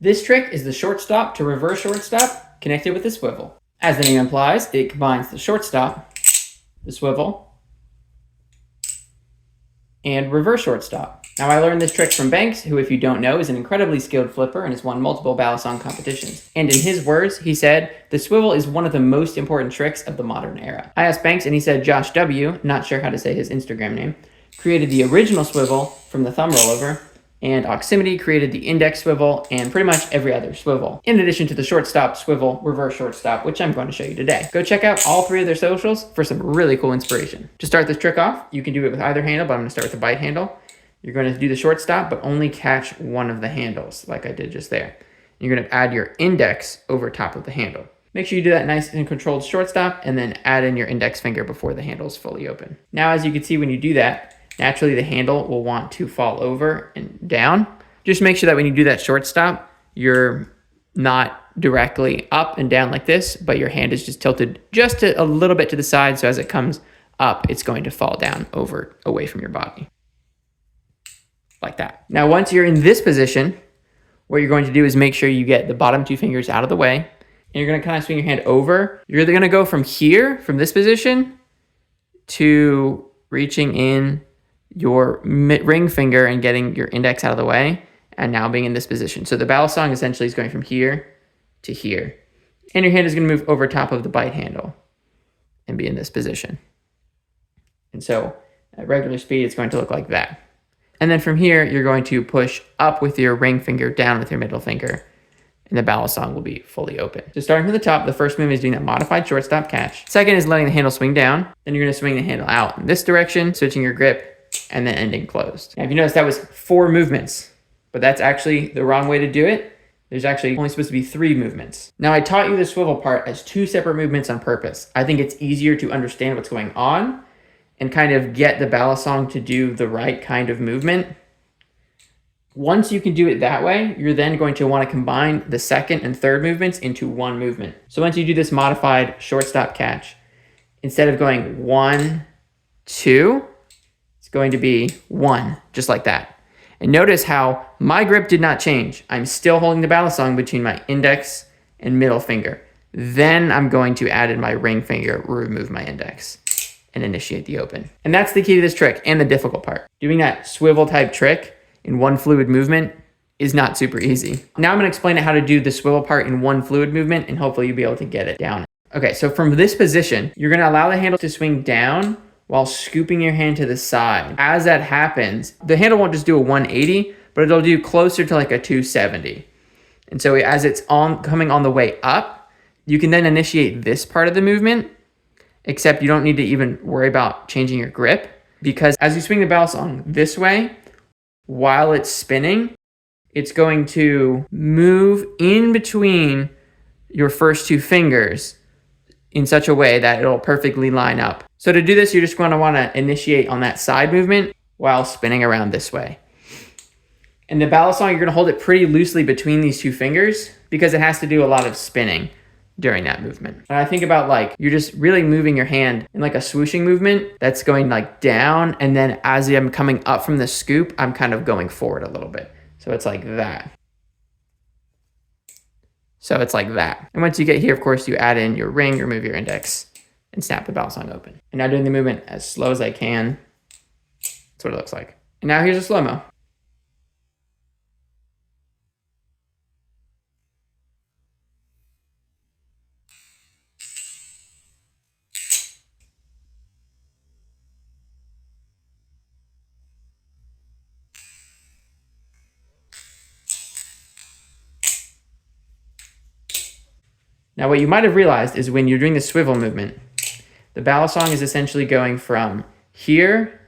This trick is the shortstop to reverse shortstop connected with the swivel. As the name implies, it combines the shortstop, the swivel, and reverse shortstop. Now, I learned this trick from Banks, who, if you don't know, is an incredibly skilled flipper and has won multiple Balisong competitions. And in his words, he said, "The swivel is one of the most important tricks of the modern era." I asked Banks and he said Josh W., not sure how to say his Instagram name, created the original swivel from the thumb rollover, and Oximityy created the index swivel and pretty much every other swivel, in addition to the shortstop, swivel, reverse shortstop, which I'm going to show you today. Go check out all three of their socials for some really cool inspiration. To start this trick off, you can do it with either handle, but I'm going to start with the bite handle. You're going to do the shortstop, but only catch one of the handles, like I did just there. You're going to add your index over top of the handle. Make sure you do that nice and controlled shortstop, and then add in your index finger before the handle is fully open. Now, as you can see, when you do that, naturally the handle will want to fall over and down. Just make sure that when you do that shortstop, you're not directly up and down like this, but your hand is just tilted just a little bit to the side, so as it comes up, it's going to fall down away from your body. Like that. Now, once you're in this position, what you're going to do is make sure you get the bottom two fingers out of the way, and you're going to kind of swing your hand over. You're either going to go from here, from this position, to reaching in your ring finger and getting your index out of the way, and now being in this position. So the Balisong essentially is going from here to here. And your hand is going to move over top of the bite handle and be in this position. And so at regular speed, it's going to look like that. And then from here, you're going to push up with your ring finger, down with your middle finger, and the Balisong will be fully open. So starting from the top, the first move is doing that modified shortstop catch. Second is letting the handle swing down. Then you're going to swing the handle out in this direction, switching your grip, and then ending closed. Now, if you notice, that was 4 movements, but that's actually the wrong way to do it. There's actually only supposed to be 3 movements. Now, I taught you the swivel part as 2 separate movements on purpose. I think it's easier to understand what's going on and kind of get the Balisong to do the right kind of movement. Once you can do it that way, you're then going to want to combine the second and third movements into one movement. So once you do this modified shortstop catch, instead of going 1, 2, it's going to be 1, just like that. And notice how my grip did not change. I'm still holding the Balisong between my index and middle finger. Then I'm going to add in my ring finger, remove my index, and initiate the open. And that's the key to this trick and the difficult part. Doing that swivel type trick in one fluid movement is not super easy. Now I'm going to explain how to do the swivel part in one fluid movement, and hopefully you'll be able to get it down. Okay, so from this position, you're going to allow the handle to swing down while scooping your hand to the side. As that happens, the handle won't just do a 180, but it'll do closer to like a 270. And so as it's coming on the way up, you can then initiate this part of the movement, except you don't need to even worry about changing your grip, because as you swing the Balisong this way, while it's spinning, it's going to move in between your first 2 fingers in such a way that it'll perfectly line up. So to do this, you're just going to want to initiate on that side movement while spinning around this way. And the Balisong, you're going to hold it pretty loosely between these 2 fingers because it has to do a lot of spinning during that movement. And I think about like, you're just really moving your hand in like a swooshing movement that's going like down. And then as I'm coming up from the scoop, I'm kind of going forward a little bit. So it's like that. So it's like that. And once you get here, of course, you add in your ring, remove your index, and snap the Balisong open. And now doing the movement as slow as I can. That's what it looks like. And now here's a slow-mo. Now, what you might have realized is when you're doing the swivel movement, the Balisong is essentially going from here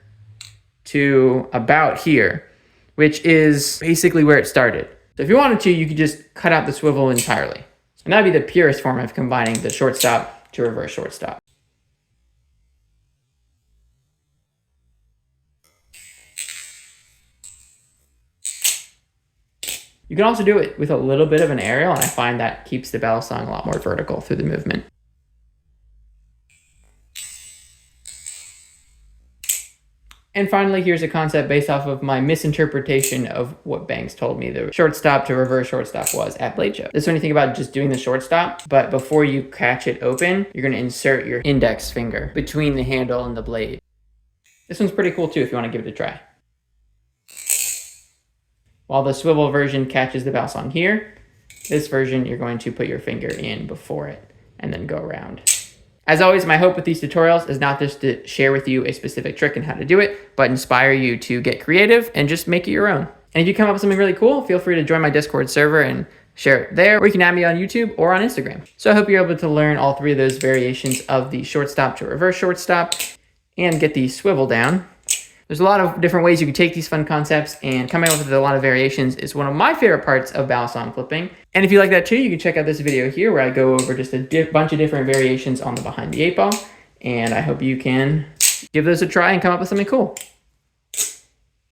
to about here, which is basically where it started. So if you wanted to, you could just cut out the swivel entirely. And that'd be the purest form of combining the shortstop to reverse shortstop. You can also do it with a little bit of an aerial, and I find that keeps the Balisong a lot more vertical through the movement. And finally, here's a concept based off of my misinterpretation of what Banks told me the shortstop to reverse shortstop was at Blade Show. This is when you think about just doing the shortstop, but before you catch it open, you're going to insert your index finger between the handle and the blade. This one's pretty cool too if you want to give it a try. While the swivel version catches the Balisong here, this version you're going to put your finger in before it and then go around. As always, my hope with these tutorials is not just to share with you a specific trick and how to do it, but inspire you to get creative and just make it your own. And if you come up with something really cool, feel free to join my Discord server and share it there, or you can add me on YouTube or on Instagram. So I hope you're able to learn all three of those variations of the shortstop to reverse shortstop and get the swivel down. There's a lot of different ways you can take these fun concepts, and coming up with a lot of variations is one of my favorite parts of Balisong flipping. And if you like that too, you can check out this video here where I go over just a bunch of different variations on the behind the 8 ball. And I hope you can give those a try and come up with something cool.